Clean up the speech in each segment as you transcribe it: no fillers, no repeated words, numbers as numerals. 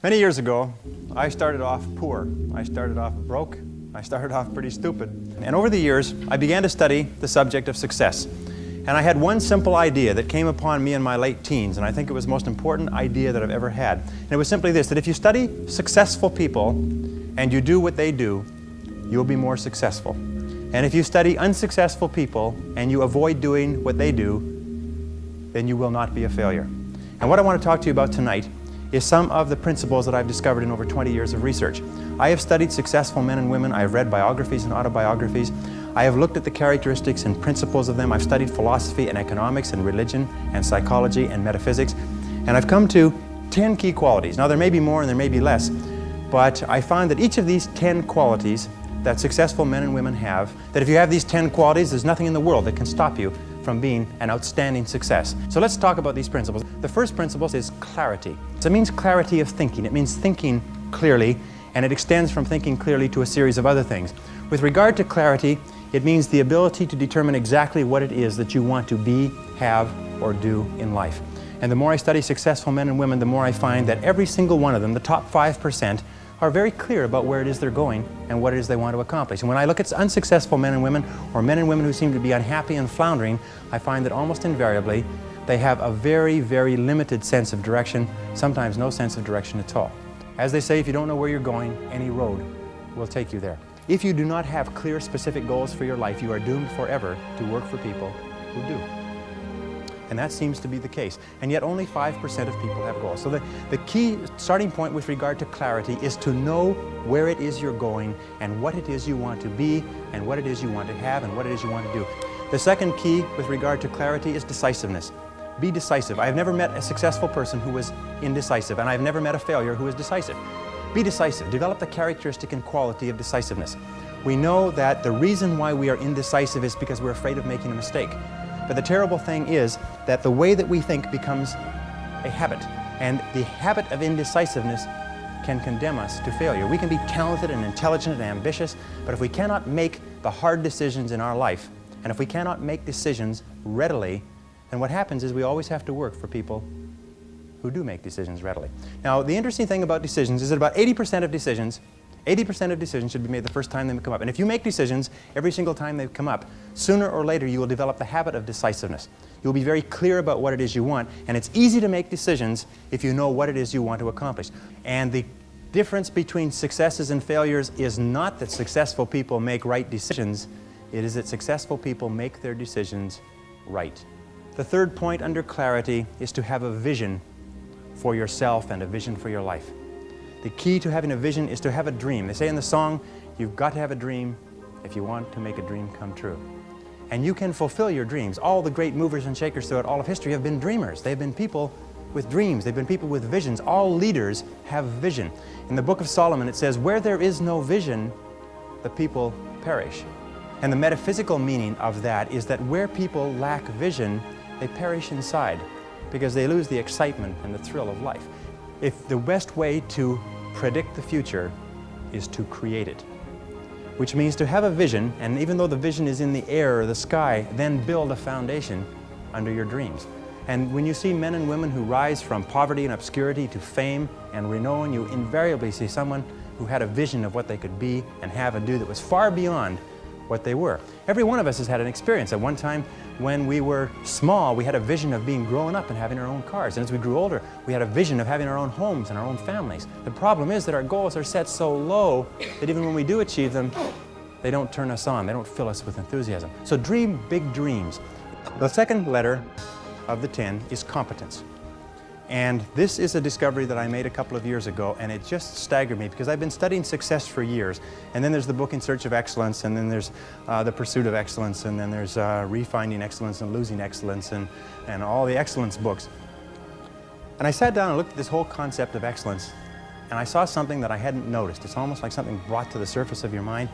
Many years ago, I started off poor. I started off broke. I started off pretty stupid. And over the years, I began to study the subject of success. And I had one simple idea that came upon me in my late teens, and I think it was the most important idea that I've ever had. And it was simply this, that if you study successful people and you do what they do, you'll be more successful. And if you study unsuccessful people and you avoid doing what they do, then you will not be a failure. And what I want to talk to you about tonight is some of the principles that I've discovered in over 20 years of research. I have studied successful men and women. I have read biographies and autobiographies. I have looked at the characteristics and principles of them. I've studied philosophy and economics and religion and psychology and metaphysics. And I've come to 10 key qualities. Now there may be more and there may be less, but I find that each of these 10 qualities that successful men and women have, that if you have these 10 qualities, there's nothing in the world that can stop you from being an outstanding success. So let's talk about these principles. The first principle is clarity. So it means clarity of thinking. It means thinking clearly, and it extends from thinking clearly to a series of other things. With regard to clarity, it means the ability to determine exactly what it is that you want to be, have, or do in life. And the more I study successful men and women, the more I find that every single one of them, the top 5%, are very clear about where it is they're going and what it is they want to accomplish. And when I look at unsuccessful men and women, or men and women who seem to be unhappy and floundering, I find that almost invariably they have a very, very limited sense of direction, sometimes no sense of direction at all. As they say, if you don't know where you're going, any road will take you there. If you do not have clear, specific goals for your life, you are doomed forever to work for people who do. And that seems to be the case. And yet only 5% of people have goals. So the key starting point with regard to clarity is to know where it is you're going and what it is you want to be and what it is you want to have and what it is you want to do. The second key with regard to clarity is decisiveness. Be decisive. I've never met a successful person who was indecisive, and I've never met a failure who was decisive. Be decisive. Develop the characteristic and quality of decisiveness. We know that the reason why we are indecisive is because we're afraid of making a mistake. But the terrible thing is that the way that we think becomes a habit, and the habit of indecisiveness can condemn us to failure. We can be talented and intelligent and ambitious, but if we cannot make the hard decisions in our life, and if we cannot make decisions readily, then what happens is we always have to work for people who do make decisions readily. Now, the interesting thing about decisions is that about 80% of decisions should be made the first time they come up. And if you make decisions every single time they come up, sooner or later you will develop the habit of decisiveness. You'll be very clear about what it is you want, and it's easy to make decisions if you know what it is you want to accomplish. And the difference between successes and failures is not that successful people make right decisions, it is that successful people make their decisions right. The third point under clarity is to have a vision for yourself and a vision for your life. The key to having a vision is to have a dream. They say in the song, you've got to have a dream if you want to make a dream come true. And you can fulfill your dreams. All the great movers and shakers throughout all of history have been dreamers. They've been people with dreams. They've been people with visions. All leaders have vision. In the book of Solomon, it says, where there is no vision, the people perish. And the metaphysical meaning of that is that where people lack vision, they perish inside because they lose the excitement and the thrill of life. If the best way to predict the future is to create it, which means to have a vision, and even though the vision is in the air or the sky, then build a foundation under your dreams. And when you see men and women who rise from poverty and obscurity to fame and renown, you invariably see someone who had a vision of what they could be and have and do that was far beyond what they were. Every one of us has had an experience. At one time when we were small, we had a vision of being grown up and having our own cars. And as we grew older, we had a vision of having our own homes and our own families. The problem is that our goals are set so low that even when we do achieve them, they don't turn us on. They don't fill us with enthusiasm. So dream big dreams. The second letter of the 10 is competence. And this is a discovery that I made a couple of years ago, and it just staggered me because I've been studying success for years. And then there's the book In Search of Excellence, and then there's The Pursuit of Excellence, and then there's Refinding Excellence and Losing Excellence, and all the excellence books. And I sat down and looked at this whole concept of excellence, and I saw something that I hadn't noticed. It's almost like something brought to the surface of your mind.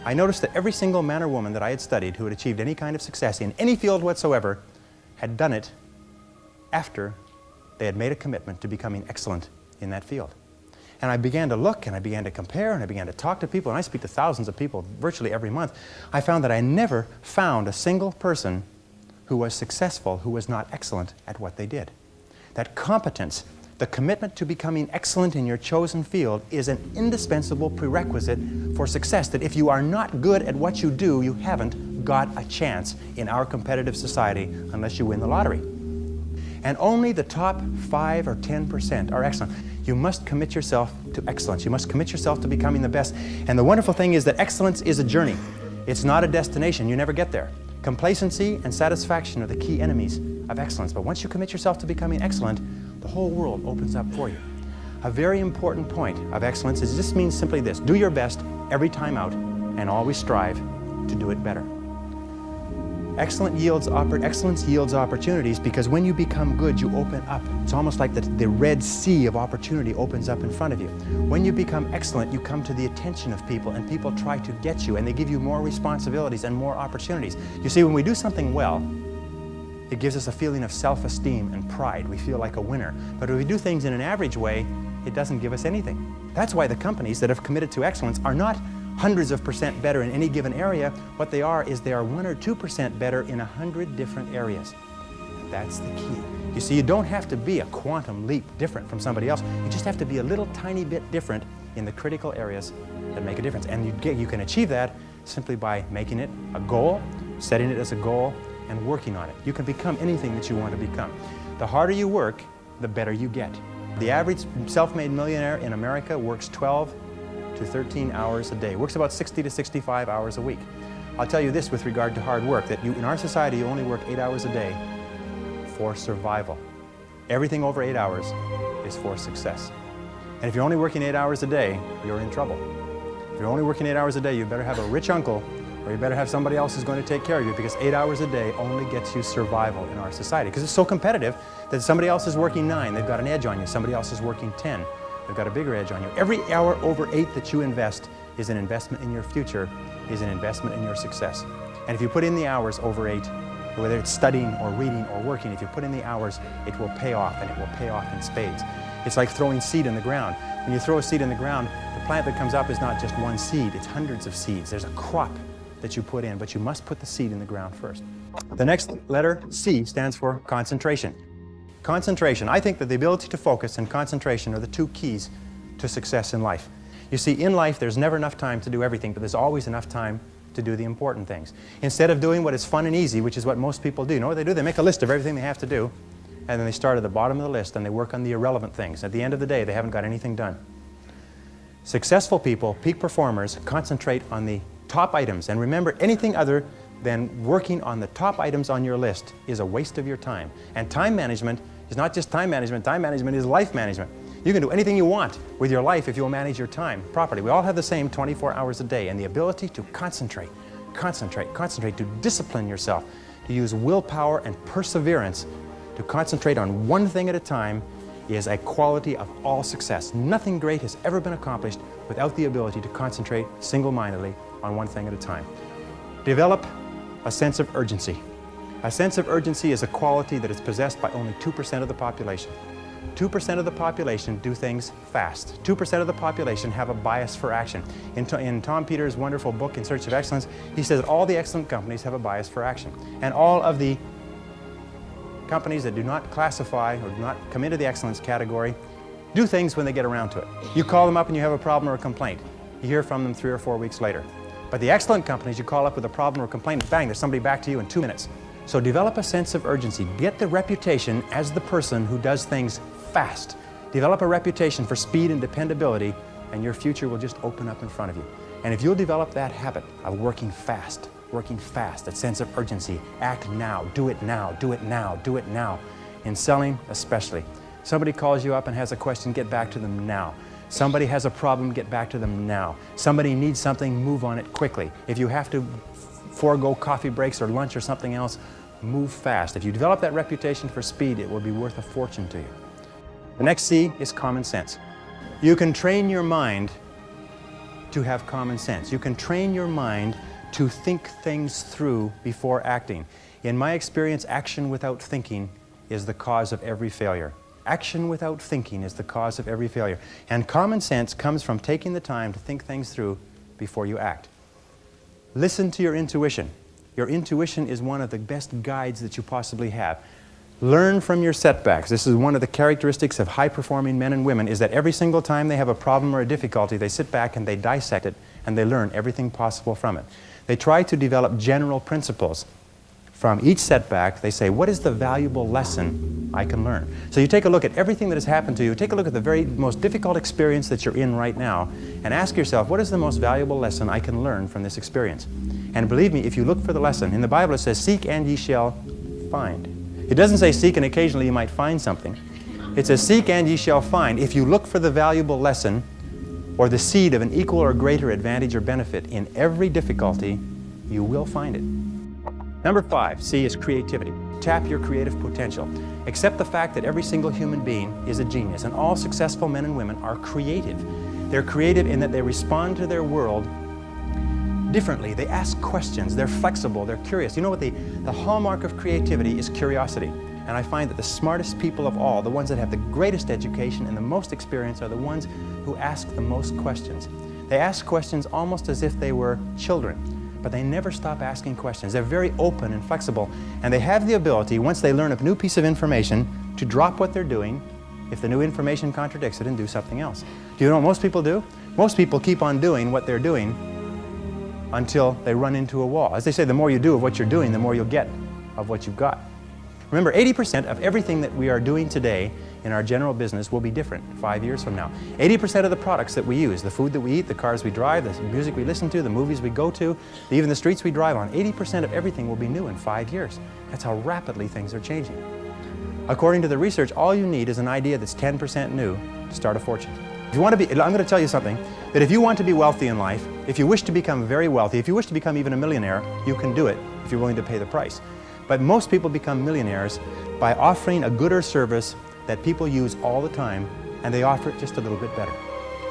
I noticed that every single man or woman that I had studied who had achieved any kind of success in any field whatsoever had done it after they had made a commitment to becoming excellent in that field. And I began to look, and I began to compare, and I began to talk to people, and I speak to thousands of people virtually every month. I found that I never found a single person who was successful who was not excellent at what they did. That competence The commitment to becoming excellent in your chosen field is an indispensable prerequisite for success, that if you are not good at what you do, you haven't got a chance in our competitive society unless you win the lottery. And only the top 5 or 10% are excellent. You must commit yourself to excellence. You must commit yourself to becoming the best. And the wonderful thing is that excellence is a journey. It's not a destination. You never get there. Complacency and satisfaction are the key enemies of excellence. But once you commit yourself to becoming excellent, the whole world opens up for you. A very important point of excellence is this means simply this: do your best every time out and always strive to do it better. Excellence yields opportunities, because when you become good, you open up. It's almost like the Red Sea of opportunity opens up in front of you. When you become excellent, you come to the attention of people, and people try to get you, and they give you more responsibilities and more opportunities. You see, when we do something well, it gives us a feeling of self-esteem and pride. We feel like a winner. But if we do things in an average way, it doesn't give us anything. That's why the companies that have committed to excellence are not hundreds of % better in any given area. What they are is they are 1 or 2% better in 100 different areas. That's the key. You see, you don't have to be a quantum leap different from somebody else. You just have to be a little tiny bit different in the critical areas that make a difference. And you can achieve that simply by making it a goal, setting it as a goal, and working on it. You can become anything that you want to become. The harder you work, the better you get. The average self-made millionaire in America works 12 to 13 hours a day. Works about 60 to 65 hours a week. I'll tell you this with regard to hard work, that in our society you only work 8 hours a day for survival. Everything over 8 hours is for success. And if you're only working 8 hours a day, you're in trouble. If you're only working 8 hours a day, you better have a rich uncle, or you better have somebody else who's going to take care of you, because 8 hours a day only gets you survival in our society. Because it's so competitive that somebody else is working 9, they've got an edge on you. Somebody else is working 10, they've got a bigger edge on you. Every hour over 8 that you invest is an investment in your future, is an investment in your success. And if you put in the hours over 8, whether it's studying or reading or working, if you put in the hours, it will pay off, and it will pay off in spades. It's like throwing seed in the ground. When you throw a seed in the ground, the plant that comes up is not just one seed, it's hundreds of seeds. There's a crop that you put in, but you must put the seed in the ground first. The next letter, C, stands for concentration. Concentration. I think that the ability to focus and concentration are the 2 keys to success in life. You see, in life, there's never enough time to do everything, but there's always enough time to do the important things. Instead of doing what is fun and easy, which is what most people do, you know what they do? They make a list of everything they have to do, and then they start at the bottom of the list and they work on the irrelevant things. At the end of the day, they haven't got anything done. Successful people, peak performers, concentrate on the top items. And remember, anything other than working on the top items on your list is a waste of your time. And time management is not just time management is life management. You can do anything you want with your life if you'll manage your time properly. We all have the same 24 hours a day, and the ability to concentrate, to discipline yourself, to use willpower and perseverance, to concentrate on one thing at a time is a quality of all success. Nothing great has ever been accomplished without the ability to concentrate single-mindedly on one thing at a time. Develop a sense of urgency. A sense of urgency is a quality that is possessed by only 2% of the population. 2% of the population do things fast. 2% of the population have a bias for action. In Tom Peters' wonderful book, In Search of Excellence, he says all the excellent companies have a bias for action. And all of the companies that do not classify or do not come into the excellence category do things when they get around to it. You call them up and you have a problem or a complaint. You hear from them 3 or 4 weeks later. But the excellent companies, you call up with a problem or a complaint, bang, there's somebody back to you in 2 minutes. So develop a sense of urgency. Get the reputation as the person who does things fast. Develop a reputation for speed and dependability, and your future will just open up in front of you. And if you'll develop that habit of working fast, that sense of urgency, act now, do it now, do it now, do it now. In selling especially. Somebody calls you up and has a question, get back to them now. Somebody has a problem, get back to them now. Somebody needs something, move on it quickly. If you have to forego coffee breaks or lunch or something else, move fast. If you develop that reputation for speed, it will be worth a fortune to you. The next C is common sense. You can train your mind to have common sense. You can train your mind to think things through before acting. In my experience, action without thinking is the cause of every failure. Action without thinking is the cause of every failure. And common sense comes from taking the time to think things through before you act. Listen to your intuition. Your intuition is one of the best guides that you possibly have. Learn from your setbacks. This is one of the characteristics of high-performing men and women, is that every single time they have a problem or a difficulty, they sit back and they dissect it and they learn everything possible from it. They try to develop general principles. From each setback, they say, what is the valuable lesson I can learn? So you take a look at everything that has happened to you, take a look at the very most difficult experience that you're in right now, and ask yourself, what is the most valuable lesson I can learn from this experience? And believe me, if you look for the lesson, in the Bible it says, seek and ye shall find. It doesn't say seek and occasionally you might find something. It says seek and ye shall find. If you look for the valuable lesson or the seed of an equal or greater advantage or benefit in every difficulty, you will find it. Number 5, C, is creativity. Tap your creative potential. Accept the fact that every single human being is a genius, and all successful men and women are creative. They're creative in that they respond to their world differently. They ask questions, they're flexible, they're curious. You know what, the hallmark of creativity is curiosity. And I find that the smartest people of all, the ones that have the greatest education and the most experience, are the ones who ask the most questions. They ask questions almost as if they were children, but they never stop asking questions. They're very open and flexible, and they have the ability, once they learn a new piece of information, to drop what they're doing if the new information contradicts it and do something else. Do you know what most people do? Most people keep on doing what they're doing until they run into a wall. As they say, the more you do of what you're doing, the more you'll get of what you've got. Remember, 80% of everything that we are doing today in our general business will be different 5 years from now. 80% of the products that we use, the food that we eat, the cars we drive, the music we listen to, the movies we go to, even the streets we drive on, 80% of everything will be new in 5 years. That's how rapidly things are changing. According to the research, all you need is an idea that's 10% new to start a fortune. If you want to be, I'm going to tell you something, that if you want to be wealthy in life, if you wish to become very wealthy, if you wish to become even a millionaire, you can do it if you're willing to pay the price. But most people become millionaires by offering a good or service that people use all the time, and they offer it just a little bit better.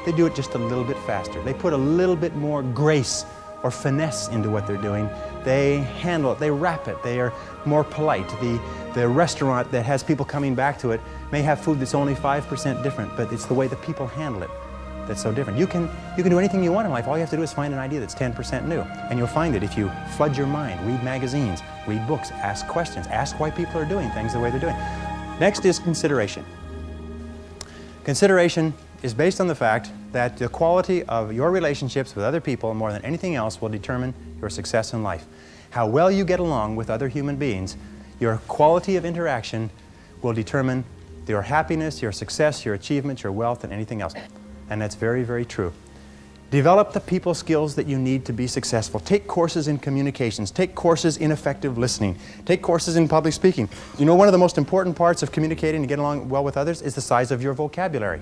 They do it just a little bit faster. They put a little bit more grace or finesse into what they're doing. They handle it, they wrap it, they are more polite. The restaurant that has people coming back to it may have food that's only 5% different, but it's the way the people handle it that's so different. You can do anything you want in life. All you have to do is find an idea that's 10% new, and you'll find it if you flood your mind, read magazines, read books, ask questions, ask why people are doing things the way they're doing. Next is consideration. Consideration is based on the fact that the quality of your relationships with other people more than anything else will determine your success in life. How well you get along with other human beings, your quality of interaction will determine your happiness, your success, your achievements, your wealth, and anything else. And that's very, very true. Develop the people skills that you need to be successful. Take courses in communications. Take courses in effective listening. Take courses in public speaking. You know, one of the most important parts of communicating and getting along well with others is the size of your vocabulary.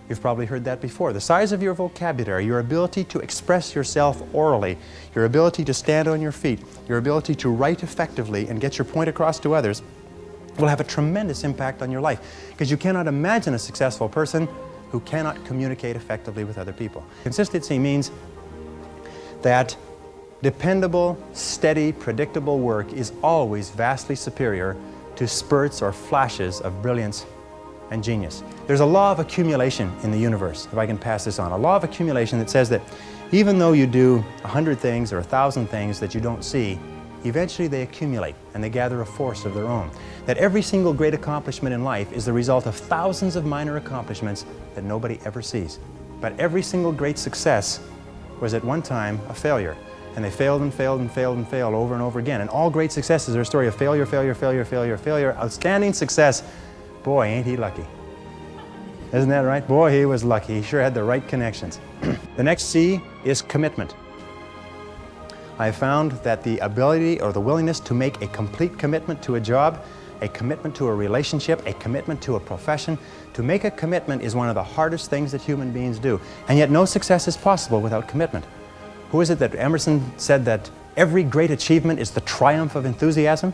You've probably heard that before. The size of your vocabulary, your ability to express yourself orally, your ability to stand on your feet, your ability to write effectively and get your point across to others will have a tremendous impact on your life, because you cannot imagine a successful person who cannot communicate effectively with other people. Consistency means that dependable, steady, predictable work is always vastly superior to spurts or flashes of brilliance and genius. There's a law of accumulation in the universe, if I can pass this on. A law of accumulation that says that even though you do 100 things or 1,000 things that you don't see, eventually they accumulate and they gather a force of their own. That every single great accomplishment in life is the result of thousands of minor accomplishments that nobody ever sees. But every single great success was at one time a failure. And they failed and failed and failed and failed over and over again. And all great successes are a story of failure, failure, failure, failure, failure. Outstanding success. Boy, ain't he lucky. Isn't that right? Boy, he was lucky. He sure had the right connections. The next C is commitment. I found that the ability or the willingness to make a complete commitment to a job, a commitment to a relationship, a commitment to a profession, to make a commitment is one of the hardest things that human beings do. And yet no success is possible without commitment. Who is it that Emerson said that every great achievement is the triumph of enthusiasm?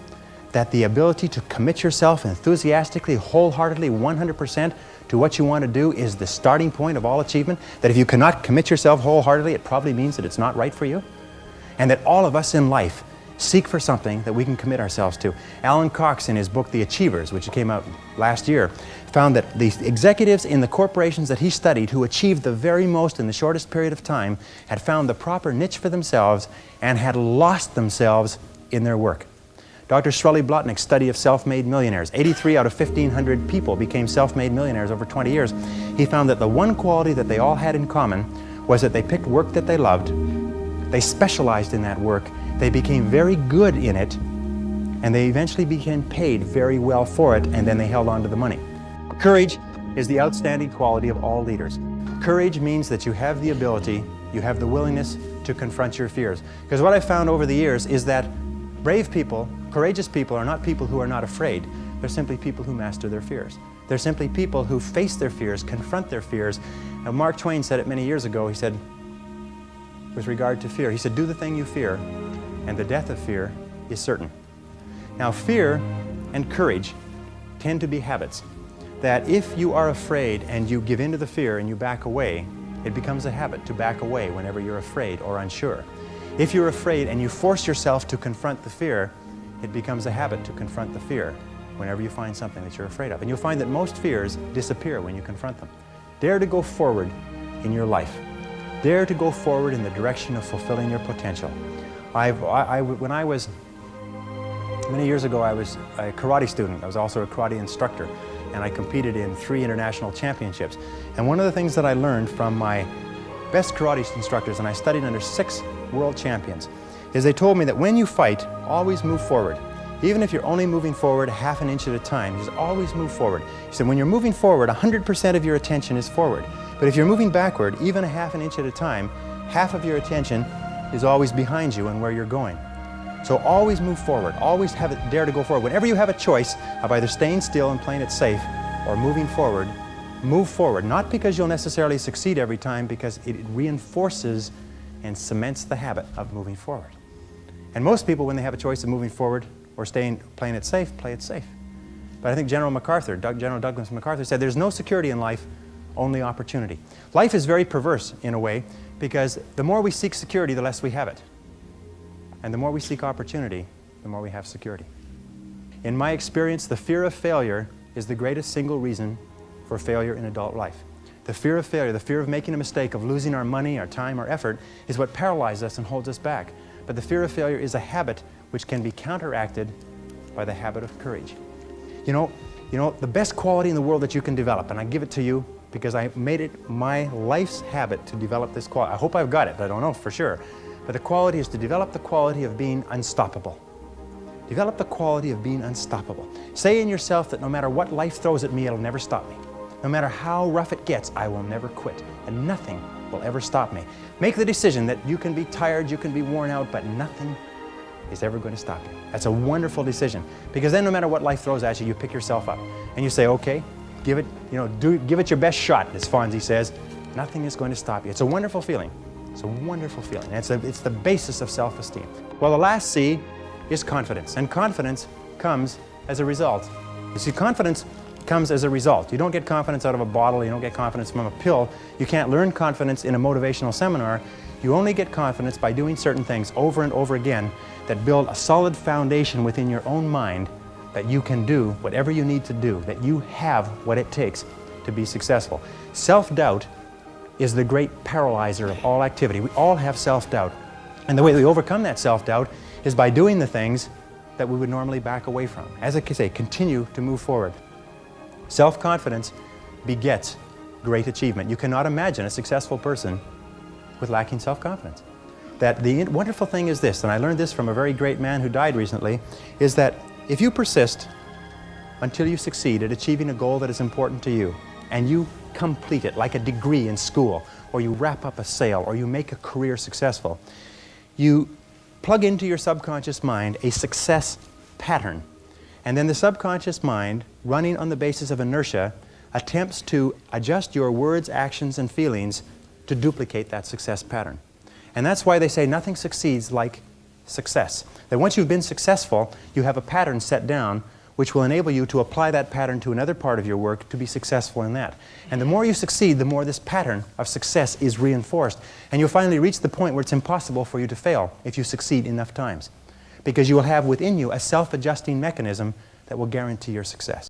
That the ability to commit yourself enthusiastically, wholeheartedly, 100% to what you want to do is the starting point of all achievement? That if you cannot commit yourself wholeheartedly, it probably means that it's not right for you? And that all of us in life seek for something that we can commit ourselves to. Alan Cox, in his book, The Achievers, which came out last year, found that the executives in the corporations that he studied who achieved the very most in the shortest period of time had found the proper niche for themselves and had lost themselves in their work. Dr. Shirley Blotnick's study of self-made millionaires. 83 out of 1,500 people became self-made millionaires over 20 years. He found that the one quality that they all had in common was that they picked work that they loved, they specialized in that work, they became very good in it, and they eventually became paid very well for it, and then they held on to the money. Courage is the outstanding quality of all leaders. Courage means that you have the ability, you have the willingness to confront your fears. Because what I found over the years is that brave people, courageous people are not people who are not afraid. They're simply people who master their fears. They're simply people who face their fears, confront their fears. And Mark Twain said it many years ago. He said, with regard to fear, he said, do the thing you fear, and the death of fear is certain. Now, fear and courage tend to be habits. That if you are afraid and you give in to the fear and you back away, it becomes a habit to back away whenever you're afraid or unsure. If you're afraid and you force yourself to confront the fear, it becomes a habit to confront the fear whenever you find something that you're afraid of. And you'll find that most fears disappear when you confront them. Dare to go forward in your life. Dare to go forward in the direction of fulfilling your potential. When I was, many years ago, I was a karate student. I was also a karate instructor, and I competed in 3 international championships. And one of the things that I learned from my best karate instructors, and I studied under 6 world champions, is they told me that when you fight, always move forward. Even if you're only moving forward half an inch at a time, just always move forward. He said when you're moving forward, 100% of your attention is forward. But if you're moving backward, even a half an inch at a time, half of your attention is always behind you and where you're going. So always move forward. Always dare to go forward. Whenever you have a choice of either staying still and playing it safe or moving forward, move forward. Not because you'll necessarily succeed every time, because it reinforces and cements the habit of moving forward. And most people, when they have a choice of moving forward or playing it safe, play it safe. But I think General Douglas MacArthur said there's no security in life, only opportunity. Life is very perverse in a way, because the more we seek security, the less we have it. And the more we seek opportunity, the more we have security. In my experience, the fear of failure is the greatest single reason for failure in adult life. The fear of failure, the fear of making a mistake, of losing our money, our time, our effort, is what paralyzes us and holds us back. But the fear of failure is a habit which can be counteracted by the habit of courage. You know, the best quality in the world that you can develop, and I give it to you because I made it my life's habit to develop this quality. I hope I've got it, but I don't know for sure. But the quality is to develop the quality of being unstoppable. Develop the quality of being unstoppable. Say in yourself that no matter what life throws at me, it'll never stop me. No matter how rough it gets, I will never quit. And nothing will ever stop me. Make the decision that you can be tired, you can be worn out, but nothing is ever going to stop you. That's a wonderful decision. Because then no matter what life throws at you, you pick yourself up. And you say, okay, give it your best shot, as Fonzie says. Nothing is going to stop you. It's a wonderful feeling. It's a wonderful feeling. It's the basis of self-esteem. Well, the last C is confidence. And confidence comes as a result. You see, confidence comes as a result. You don't get confidence out of a bottle. You don't get confidence from a pill. You can't learn confidence in a motivational seminar. You only get confidence by doing certain things over and over again that build a solid foundation within your own mind that you can do whatever you need to do, that you have what it takes to be successful. Self-doubt is the great paralyzer of all activity. We all have self-doubt. And the way we overcome that self-doubt is by doing the things that we would normally back away from. As I say, continue to move forward. Self-confidence begets great achievement. You cannot imagine a successful person with lacking self-confidence. That the wonderful thing is this, and I learned this from a very great man who died recently, is that if you persist until you succeed at achieving a goal that is important to you, and you complete it like a degree in school, or you wrap up a sale, or you make a career successful, you plug into your subconscious mind a success pattern. And then the subconscious mind, running on the basis of inertia, attempts to adjust your words, actions, and feelings to duplicate that success pattern. And that's why they say nothing succeeds like success. That once you've been successful, you have a pattern set down which will enable you to apply that pattern to another part of your work to be successful in that. And the more you succeed, the more this pattern of success is reinforced. And you'll finally reach the point where it's impossible for you to fail if you succeed enough times. Because you will have within you a self-adjusting mechanism that will guarantee your success.